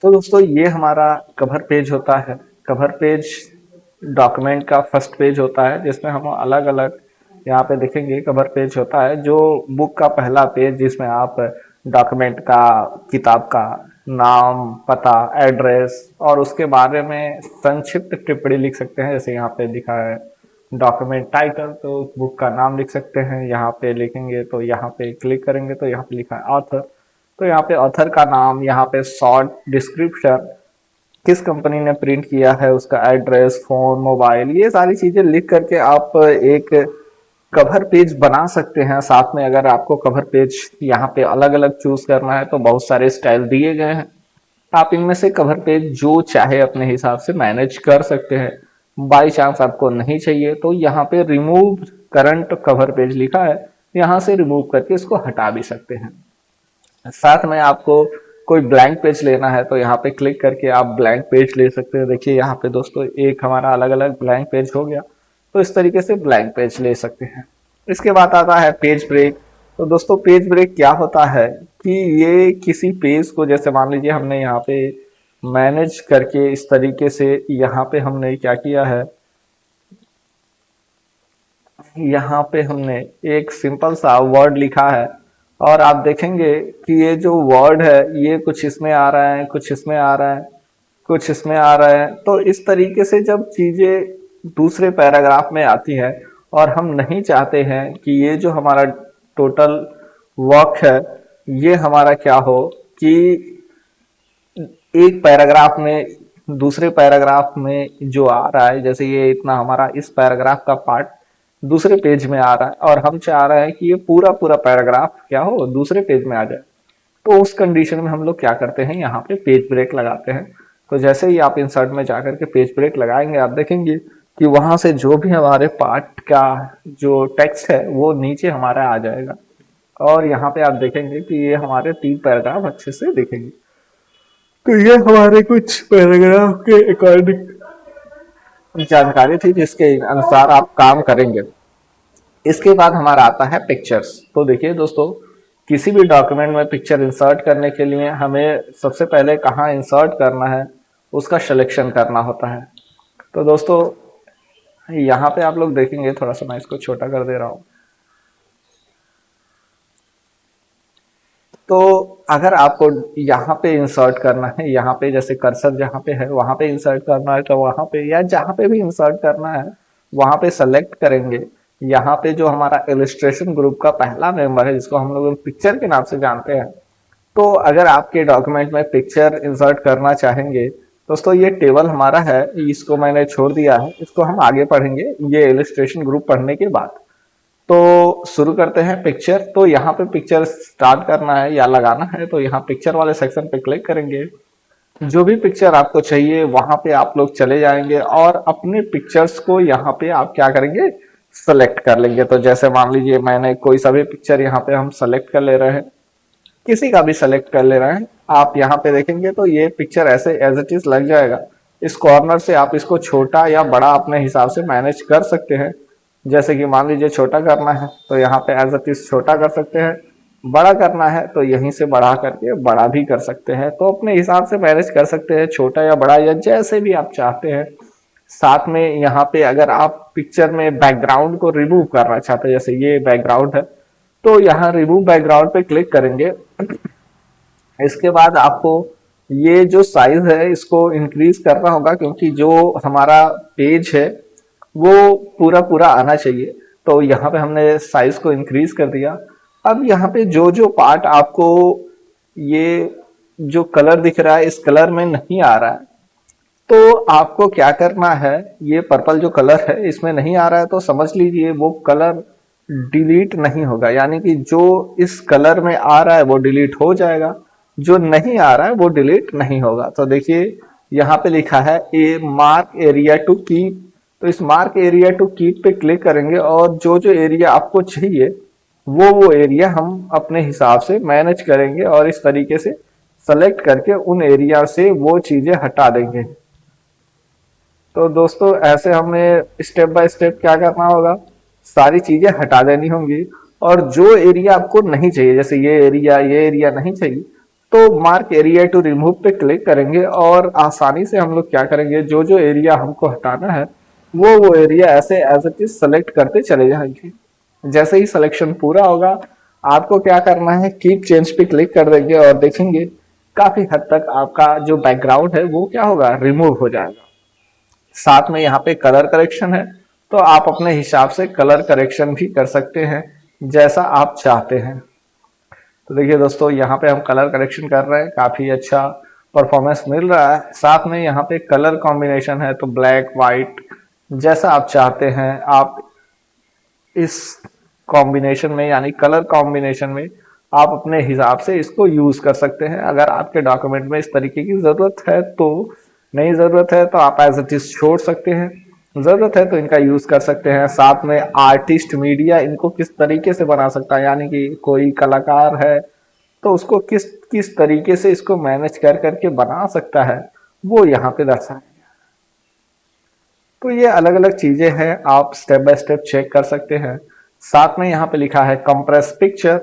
तो दोस्तों ये हमारा कवर पेज होता है। कवर पेज डॉक्यूमेंट का फर्स्ट पेज होता है जिसमें हम अलग अलग यहाँ पे देखेंगे। कवर पेज होता है जो बुक का पहला पेज जिसमें आप डॉक्यूमेंट का, किताब का नाम, पता, एड्रेस और उसके बारे में संक्षिप्त टिप्पणी लिख सकते हैं। जैसे यहाँ पे लिखा है डॉक्यूमेंट टाइटल, तो बुक का नाम लिख सकते हैं। यहाँ पे लिखेंगे तो यहाँ पे क्लिक करेंगे तो यहाँ पे लिखा है ऑथर, तो यहाँ पे ऑथर का नाम, यहाँ पे शॉर्ट डिस्क्रिप्शन, किस कंपनी ने प्रिंट किया है, उसका एड्रेस, फोन, मोबाइल, ये सारी चीजें लिख करके आप एक कवर पेज बना सकते हैं। साथ में अगर आपको कवर पेज यहाँ पे अलग अलग चूज करना है तो बहुत सारे स्टाइल दिए गए हैं। आप इनमें से कवर पेज जो चाहे अपने हिसाब से मैनेज कर सकते हैं। बाई चांस आपको नहीं चाहिए तो यहाँ पे रिमूव करंट कवर पेज लिखा है, यहाँ से रिमूव करके इसको हटा भी सकते हैं। साथ में आपको कोई ब्लैंक पेज लेना है तो यहाँ पे क्लिक करके आप ब्लैंक पेज ले सकते हैं। देखिए यहाँ पे दोस्तों एक हमारा अलग अलग ब्लैंक पेज हो गया, तो इस तरीके से ब्लैंक पेज ले सकते हैं। इसके बाद आता है पेज ब्रेक। तो दोस्तों पेज ब्रेक क्या होता है कि ये किसी पेज को, जैसे मान लीजिए हमने यहाँ पे मैनेज करके इस तरीके से यहाँ पे हमने क्या किया है, यहाँ पे हमने एक सिंपल सा वर्ड लिखा है और आप देखेंगे कि ये जो वर्ड है ये कुछ इसमें आ रहा है, कुछ इसमें आ रहा है, कुछ इसमें आ रहा है। तो इस तरीके से जब चीजें दूसरे पैराग्राफ में आती है और हम नहीं चाहते हैं कि ये जो हमारा टोटल वर्क है ये हमारा क्या हो कि एक पैराग्राफ में दूसरे पैराग्राफ में जो आ रहा है, जैसे ये इतना हमारा इस पैराग्राफ का पार्ट दूसरे पेज में आ रहा है और हम चाह रहे हैं कि ये पूरा पूरा पैराग्राफ क्या हो दूसरे पेज में आ जाए, तो उस कंडीशन में हम लोग क्या करते हैं, यहाँ पे पेज ब्रेक लगाते हैं। तो जैसे ही आप इंसर्ट में जाकर के पेज ब्रेक लगाएंगे आप देखेंगे कि वहां से जो भी हमारे पार्ट का जो टेक्स्ट है वो नीचे हमारा आ जाएगा और यहाँ पे आप देखेंगे कि ये हमारे 3 पैराग्राफ अच्छे से दिखेंगे। तो ये हमारे कुछ पैराग्राफ के अकॉर्डिंग जानकारी थी जिसके अनुसार आप काम करेंगे। इसके बाद हमारा आता है पिक्चर्स। तो देखिए दोस्तों किसी भी डॉक्यूमेंट में पिक्चर इंसर्ट करने के लिए हमें सबसे पहले कहाँ इंसर्ट करना है उसका सिलेक्शन करना होता है। तो दोस्तों यहाँ पे आप लोग देखेंगे, थोड़ा सा मैं इसको छोटा कर दे रहा हूँ। तो अगर आपको यहाँ पे इंसर्ट करना है, यहाँ पे जैसे कर्सर जहाँ पे है वहां पे इंसर्ट करना है, तो वहां पे या जहाँ पे भी इंसर्ट करना है वहां पे सेलेक्ट करेंगे। यहाँ पे जो हमारा इलस्ट्रेशन ग्रुप का पहला मेंबर है जिसको हम लोग पिक्चर के नाम से जानते हैं, तो अगर आपके डॉक्यूमेंट में पिक्चर इंसर्ट करना चाहेंगे दोस्तों ये टेबल हमारा है, इसको मैंने छोड़ दिया है, इसको हम आगे पढ़ेंगे ये इलस्ट्रेशन ग्रुप पढ़ने के बाद। तो शुरू करते हैं पिक्चर। तो यहाँ पे पिक्चर स्टार्ट करना है या लगाना है तो यहाँ पिक्चर वाले सेक्शन पे क्लिक करेंगे। जो भी पिक्चर आपको चाहिए वहां पे आप लोग चले जाएंगे और अपने पिक्चर्स को यहाँ पे आप क्या करेंगे, सेलेक्ट कर लेंगे। तो जैसे मान लीजिए मैंने कोई सा भी पिक्चर यहाँ पे हम सेलेक्ट कर ले रहे हैं, किसी का भी सेलेक्ट कर ले रहे हैं, आप यहाँ पे देखेंगे तो ये पिक्चर ऐसे एज इट इज लग जाएगा। इस कॉर्नर से आप इसको छोटा या बड़ा अपने हिसाब से मैनेज कर सकते हैं। जैसे कि मान लीजिए छोटा करना है तो यहाँ पे एज इट इज छोटा कर सकते हैं, बड़ा करना है तो यहीं से बढ़ा करके बड़ा भी कर सकते हैं। तो अपने हिसाब से मैनेज कर सकते हैं, छोटा या बड़ा या जैसे भी आप चाहते हैं। साथ में यहाँ पे अगर आप पिक्चर में बैकग्राउंड को रिमूव करना चाहते हैं, जैसे ये बैकग्राउंड है तो यहाँ रिमूव बैकग्राउंड पे क्लिक करेंगे। इसके बाद आपको ये जो साइज है इसको इंक्रीज करना होगा क्योंकि जो हमारा पेज है वो पूरा पूरा आना चाहिए। तो यहाँ पे हमने साइज को इंक्रीज कर दिया। अब यहाँ पे जो जो पार्ट आपको ये जो कलर दिख रहा है इस कलर में नहीं आ रहा है तो आपको क्या करना है, ये पर्पल जो कलर है इसमें नहीं आ रहा है तो समझ लीजिए वो कलर डिलीट नहीं होगा, यानी कि जो इस कलर में आ रहा है वो डिलीट हो जाएगा, जो नहीं आ रहा है वो डिलीट नहीं होगा। तो देखिए यहाँ पे लिखा है ए मार्क एरिया टू कीप, तो इस मार्क एरिया टू कीप पे क्लिक करेंगे और जो जो एरिया आपको चाहिए वो एरिया हम अपने हिसाब से मैनेज करेंगे और इस तरीके से सेलेक्ट करके उन एरिया से वो चीजें हटा देंगे। तो दोस्तों ऐसे हमें स्टेप बाय स्टेप क्या करना होगा, सारी चीजें हटा देनी होंगी और जो एरिया आपको नहीं चाहिए, जैसे ये एरिया नहीं चाहिए, तो मार्क एरिया टू रिमूव पे क्लिक करेंगे और आसानी से हम लोग क्या करेंगे, जो जो एरिया हमको हटाना है वो एरिया ऐसे एज इट इज सेलेक्ट करते चले जाएंगे। जैसे ही सिलेक्शन पूरा होगा आपको क्या करना है, कीप चेंज पे क्लिक कर देंगे और देखेंगे काफी हद तक आपका जो बैकग्राउंड है वो क्या होगा, रिमूव हो जाएगा। साथ में यहाँ पे कलर करेक्शन है, तो आप अपने हिसाब से कलर करेक्शन भी कर सकते हैं जैसा आप चाहते हैं। तो देखिए दोस्तों, यहाँ पे हम कलर करेक्शन कर रहे हैं, काफी अच्छा परफॉर्मेंस मिल रहा है। साथ में यहाँ पे कलर कॉम्बिनेशन है, तो ब्लैक वाइट जैसा आप चाहते हैं आप इस कॉम्बिनेशन में, यानी कलर कॉम्बिनेशन में आप अपने हिसाब से इसको यूज कर सकते हैं। अगर आपके डॉक्यूमेंट में इस तरीके की जरूरत है तो, नहीं जरूरत है तो आप एज इट इज छोड़ सकते हैं, जरूरत है तो इनका यूज कर सकते हैं। साथ में आर्टिस्ट मीडिया इनको किस तरीके से बना सकता है, यानी कि कोई कलाकार है तो उसको किस किस तरीके से इसको मैनेज कर करके बना सकता है, वो यहाँ पे दर्शाया। तो ये अलग अलग चीजें हैं, आप स्टेप बाय स्टेप चेक कर सकते हैं। साथ में यहाँ पे लिखा है कंप्रेस पिक्चर,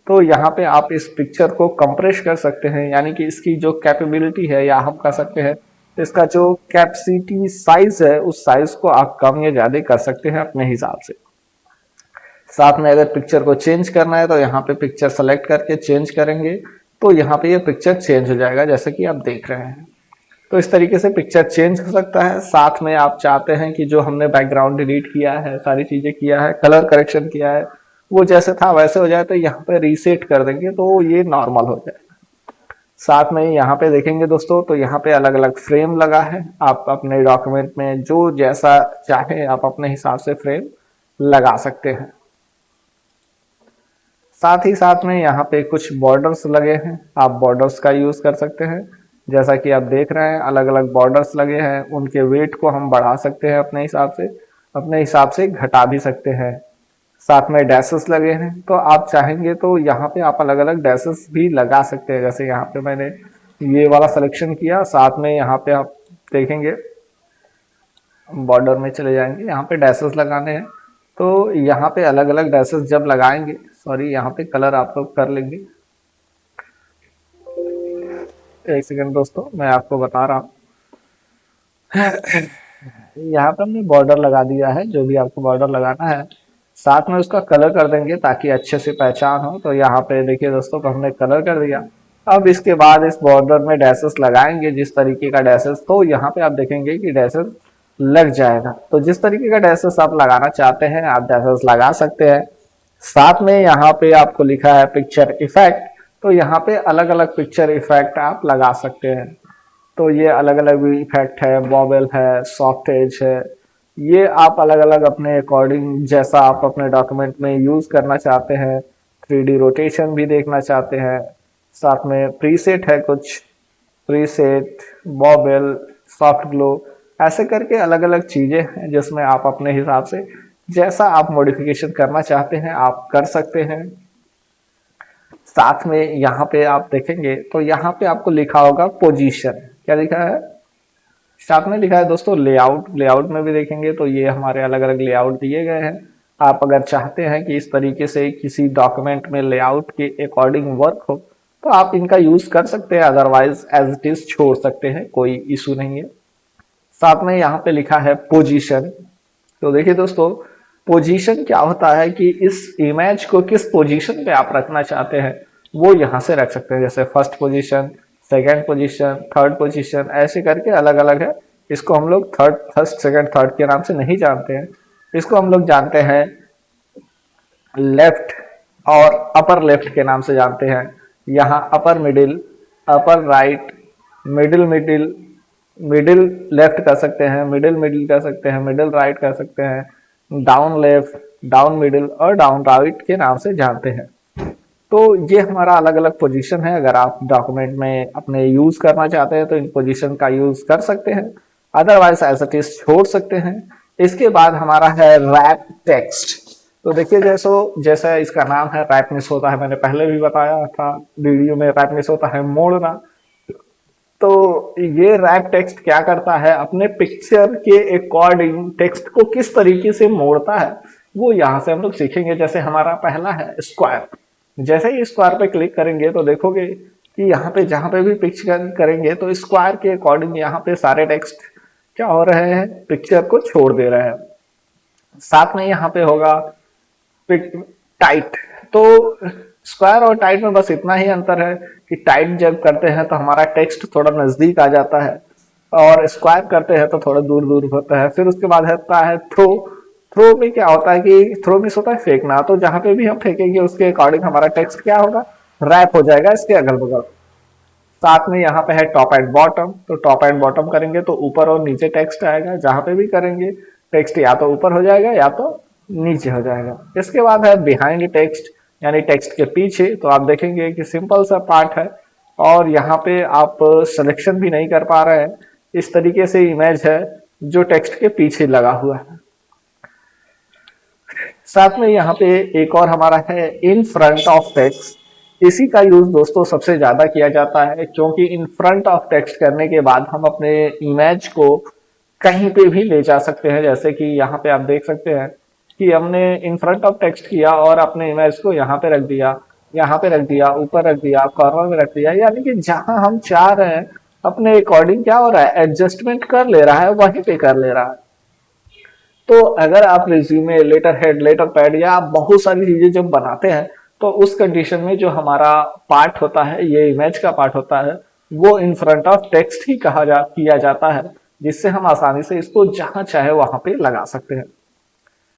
तो यहाँ पे आप इस पिक्चर को कंप्रेस कर सकते हैं, यानी कि इसकी जो कैपेबिलिटी है, या हम कह सकते हैं इसका जो कैपेसिटी साइज है उस साइज को आप कम या ज्यादा कर सकते हैं अपने हिसाब से। साथ में अगर पिक्चर को चेंज करना है तो यहाँ पे पिक्चर सेलेक्ट करके चेंज करेंगे तो यहाँ पे ये पिक्चर चेंज हो जाएगा, जैसे कि आप देख रहे हैं। तो इस तरीके से पिक्चर चेंज हो सकता है। साथ में आप चाहते हैं कि जो हमने बैकग्राउंड डिलीट किया है, सारी चीजें किया है, कलर करेक्शन किया है, वो जैसे था वैसे हो जाए, तो यहाँ पे रीसेट कर देंगे तो ये नॉर्मल हो जाए। साथ में यहाँ पे देखेंगे दोस्तों, तो यहाँ पे अलग अलग फ्रेम लगा है, आप अपने डॉक्यूमेंट में जो जैसा चाहे आप अपने हिसाब से फ्रेम लगा सकते हैं। साथ ही साथ में यहाँ पे कुछ बॉर्डर्स लगे हैं, आप बॉर्डर्स का यूज कर सकते हैं। जैसा कि आप देख रहे हैं अलग अलग बॉर्डर्स लगे हैं, उनके वेट को हम बढ़ा सकते हैं अपने हिसाब से घटा भी सकते हैं। साथ में डैसेस लगे हैं, तो आप चाहेंगे तो यहाँ पे आप अलग अलग डैसेस भी लगा सकते हैं। जैसे यहाँ पे मैंने ये वाला सिलेक्शन किया, साथ में यहाँ पे आप देखेंगे बॉर्डर में चले जाएंगे, यहाँ पे डैसेस लगाने हैं, तो यहाँ पे अलग अलग डैसेस जब लगाएंगे, सॉरी यहाँ पे कलर आप लोग कर लेंगे। एक सेकंड दोस्तों, मैं आपको बता रहा हूँ। यहाँ पे हमने बॉर्डर लगा दिया है, जो भी आपको बॉर्डर लगाना है, साथ में उसका कलर कर देंगे ताकि अच्छे से पहचान हो। तो यहाँ पे देखिए दोस्तों, हमने कलर कर दिया। अब इसके बाद इस बॉर्डर में डैसेस लगाएंगे, जिस तरीके का डैसेस, तो यहाँ पे आप देखेंगे कि डैसेस लग जाएगा। तो जिस तरीके का डैसेस आप लगाना चाहते हैं आप डैसेस लगा सकते हैं। साथ में यहाँ पे आपको लिखा है पिक्चर इफेक्ट, तो यहाँ पे अलग अलग पिक्चर इफेक्ट आप लगा सकते हैं। तो ये अलग अलग इफेक्ट है, बॉबल है, सॉफ्ट एज है, ये आप अलग अलग अपने अकॉर्डिंग जैसा आप अपने डॉक्यूमेंट में यूज करना चाहते हैं। 3D रोटेशन भी देखना चाहते हैं, साथ में प्रीसेट है, कुछ प्रीसेट, बॉबल, सॉफ्ट ग्लो, ऐसे करके अलग अलग चीजें हैं जिसमें आप अपने हिसाब से जैसा आप मॉडिफिकेशन करना चाहते हैं आप कर सकते हैं। साथ में यहाँ पे आप देखेंगे तो यहाँ पे आपको लिखा होगा पोजीशन, क्या लिखा है, साथ में लिखा है दोस्तों लेआउट। लेआउट में भी देखेंगे तो ये हमारे अलग अलग लेआउट दिए गए हैं। आप अगर चाहते हैं कि इस तरीके से किसी डॉक्यूमेंट में लेआउट के अकॉर्डिंग वर्क हो तो आप इनका यूज कर सकते हैं, अदरवाइज एज इट इज छोड़ सकते हैं, कोई इशू नहीं है। साथ में यहाँ पे लिखा है पोजीशन। तो देखिए दोस्तों, पोजीशन क्या होता है कि इस इमेज को किस पोजीशन पे आप रखना चाहते हैं वो यहाँ से रख सकते हैं। जैसे first position, second position, third position, ऐसे करके अलग अलग है। इसको हम लोग फर्स्ट सेकंड थर्ड के नाम से नहीं जानते हैं, इसको हम लोग जानते हैं लेफ्ट और अपर लेफ्ट के नाम से जानते हैं। यहाँ upper middle, upper right, middle middle, middle left कर सकते हैं, मिडिल मिडिल कर सकते हैं, मिडिल राइट कर सकते हैं, डाउन लेफ्ट, डाउन मिडिल और डाउन राइट के नाम से जानते हैं। तो ये हमारा अलग अलग पोजीशन है। अगर आप डॉक्यूमेंट में अपने यूज करना चाहते हैं तो इन पोजीशन का यूज कर सकते हैं, अदरवाइज एज इट इज छोड़ सकते हैं। इसके बाद हमारा है रैप टेक्स्ट। तो देखिए जैसा इसका नाम है, रैपनेस होता है, मैंने पहले भी बताया था वीडियो में, रैपनेस होता है मोड़ना। तो ये रैप टेक्स्ट क्या करता है, अपने पिक्चर के अकॉर्डिंग टेक्स्ट को किस तरीके से मोड़ता है वो यहाँ से हम लोग सीखेंगे। जैसे हमारा पहला है स्क्वायर, जैसे ही स्क्वायर पे क्लिक करेंगे तो देखोगे कि यहाँ पे जहाँ पे भी पिक्चर करेंगे तो स्क्वायर के अकॉर्डिंग यहाँ पे सारे टेक्स्ट क्या हो रहे हैं, पिक्चर को छोड़ दे रहे हैं। साथ में यहाँ पे होगा टाइट। तो स्क्वायर और टाइट में बस इतना ही अंतर है कि टाइट जब करते हैं तो हमारा टेक्स्ट थोड़ा नजदीक आ जाता है और स्क्वायर करते हैं तो थोड़ा दूर दूर होता है। फिर उसके बाद होता है थ्रो। थ्रो में क्या होता है कि थ्रो मीन्स होता है फेंकना, तो जहां पे भी हम फेंकेंगे उसके अकॉर्डिंग हमारा टेक्स्ट क्या होगा, रैप हो जाएगा इसके अगल बगल। साथ में यहाँ पे है टॉप एंड बॉटम। तो टॉप एंड बॉटम करेंगे तो ऊपर और नीचे टेक्स्ट आएगा, जहां पे भी करेंगे टेक्स्ट या तो ऊपर हो जाएगा या तो नीचे हो जाएगा। इसके बाद है बिहाइंड टेक्स्ट, यानी टेक्स्ट के पीछे। तो आप देखेंगे कि सिंपल सा पार्ट है और यहाँ पे आप सिलेक्शन भी नहीं कर पा रहे हैं। इस तरीके से इमेज है जो टेक्स्ट के पीछे लगा हुआ है। साथ में यहाँ पे एक और हमारा है इन फ्रंट ऑफ टेक्स्ट। इसी का यूज दोस्तों सबसे ज्यादा किया जाता है, क्योंकि इन फ्रंट ऑफ टेक्स्ट करने के बाद हम अपने इमेज को कहीं पे भी ले जा सकते हैं। जैसे कि यहाँ पे आप देख सकते हैं कि हमने इन फ्रंट ऑफ टेक्स्ट किया और अपने इमेज को यहाँ पे रख दिया, यहाँ पे रख दिया, ऊपर रख दिया, कॉर्नर में रख दिया, यानी कि जहां हम चाह रहे हैं अपने अकॉर्डिंग क्या हो रहा है, एडजस्टमेंट कर ले रहा है, वहीं पे कर ले रहा है। तो अगर आप resume, letter head, letter pad या आप बहुत सारी चीजें जब बनाते हैं तो उस कंडीशन में जो हमारा पार्ट होता है, ये इमेज का पार्ट होता है, वो इन फ्रंट ऑफ टेक्स्ट ही किया जाता है, जिससे हम आसानी से इसको जहां चाहे वहां पे लगा सकते हैं।